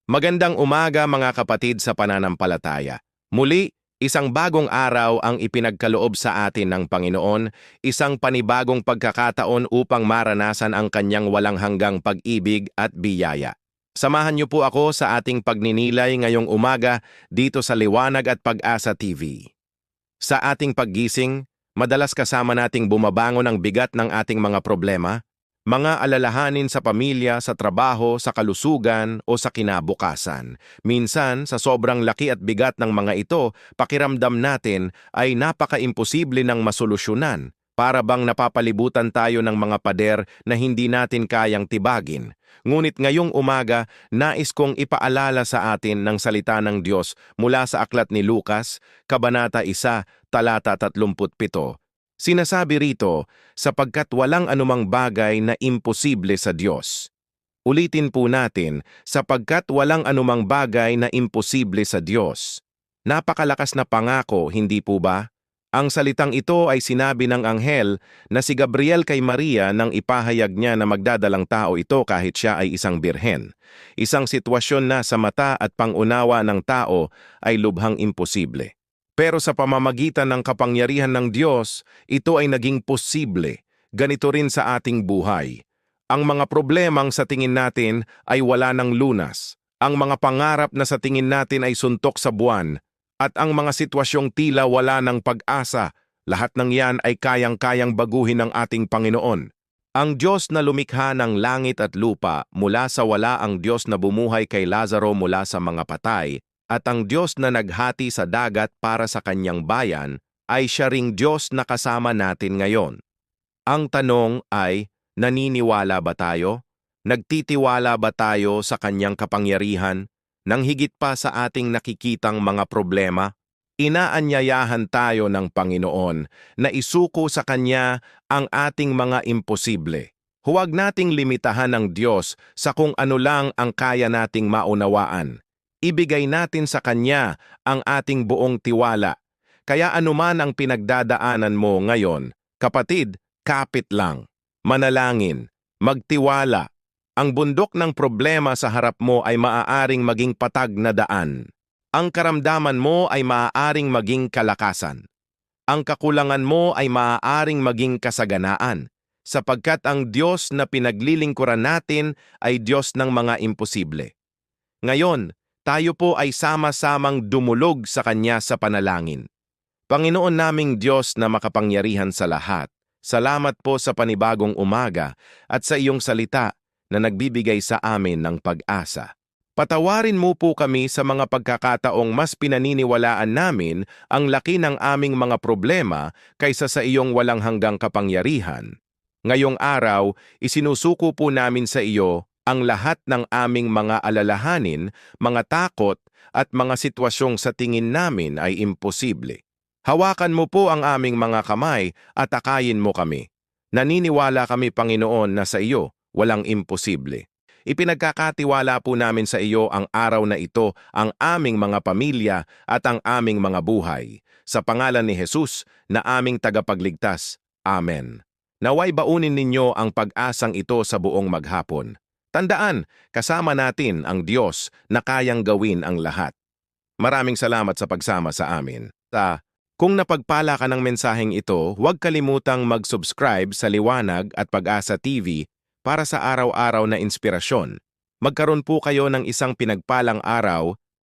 Magandang umaga mga kapatid sa pananampalataya. Muli, isang bagong araw ang ipinagkaloob sa atin ng Panginoon, isang panibagong pagkakataon upang maranasan ang kanyang walang hanggang pag-ibig at biyaya. Samahan niyo po ako sa ating pagninilay ngayong umaga dito sa Liwanag at Pag-asa TV. Sa ating paggising, madalas kasama nating bumabangon ang bigat ng ating mga problema, mga alalahanin sa pamilya, sa trabaho, sa kalusugan o sa kinabukasan. Minsan, sa sobrang laki at bigat ng mga ito, pakiramdam natin ay napaka-imposible ng masolusyonan. Para bang napapalibutan tayo ng mga pader na hindi natin kayang tibagin. Ngunit ngayong umaga, nais kong ipaalala sa atin ng salita ng Diyos mula sa aklat ni Lucas, Kabanata 1, talata 37. Sinasabi rito, sapagkat walang anumang bagay na imposible sa Diyos. Ulitin po natin, sapagkat walang anumang bagay na imposible sa Diyos. Napakalakas na pangako, hindi po ba? Ang salitang ito ay sinabi ng anghel na si Gabriel kay Maria nang ipahayag niya na magdadalang tao ito kahit siya ay isang birhen. Isang sitwasyon na sa mata at pangunawa ng tao ay lubhang imposible. Pero sa pamamagitan ng kapangyarihan ng Diyos, ito ay naging posible. Ganito rin sa ating buhay. Ang mga problemang sa tingin natin ay wala ng lunas. Ang mga pangarap na sa tingin natin ay suntok sa buwan. At ang mga sitwasyong tila wala ng pag-asa, lahat ng yan ay kayang-kayang baguhin ng ating Panginoon. Ang Diyos na lumikha ng langit at lupa, mula sa wala ang Diyos na bumuhay kay Lazaro mula sa mga patay, at ang Diyos na naghati sa dagat para sa kanyang bayan, ay siya ring Diyos na kasama natin ngayon. Ang tanong ay, naniniwala ba tayo? Nagtitiwala ba tayo sa kanyang kapangyarihan? Nang higit pa sa ating nakikitang mga problema, inaanyayahan tayo ng Panginoon na isuko sa Kanya ang ating mga imposible. Huwag nating limitahan ng Diyos sa kung ano lang ang kaya nating maunawaan. Ibigay natin sa Kanya ang ating buong tiwala. Kaya anuman ang pinagdadaanan mo ngayon, kapatid, kapit lang. Manalangin, magtiwala. Ang bundok ng problema sa harap mo ay maaaring maging patag na daan. Ang karamdaman mo ay maaaring maging kalakasan. Ang kakulangan mo ay maaaring maging kasaganaan, sapagkat ang Diyos na pinaglilingkuran natin ay Diyos ng mga imposible. Ngayon, tayo po ay sama-samang dumulog sa Kanya sa panalangin. Panginoon naming Diyos na makapangyarihan sa lahat, salamat po sa panibagong umaga at sa iyong salita na nagbibigay sa amin ng pag-asa. Patawarin mo po kami sa mga pagkakataong mas pinaniniwalaan namin ang laki ng aming mga problema kaysa sa iyong walang hanggang kapangyarihan. Ngayong araw, isinusuko po namin sa iyo ang lahat ng aming mga alalahanin, mga takot at mga sitwasyong sa tingin namin ay imposible. Hawakan mo po ang aming mga kamay at akayin mo kami. Naniniwala kami, Panginoon, na sa iyo walang imposible. Ipinagkakatiwala po namin sa iyo ang araw na ito, ang aming mga pamilya at ang aming mga buhay. Sa pangalan ni Jesus na aming tagapagligtas. Amen. Naway baunin ninyo ang pag-asang ito sa buong maghapon. Tandaan, kasama natin ang Diyos na kayang gawin ang lahat. Maraming salamat sa pagsama sa amin. Kung napagpala ka ng mensaheng ito, huwag kalimutang mag-subscribe sa Liwanag at Pag-asa TV para sa araw-araw na inspirasyon. Magkaroon po kayo ng isang pinagpalang araw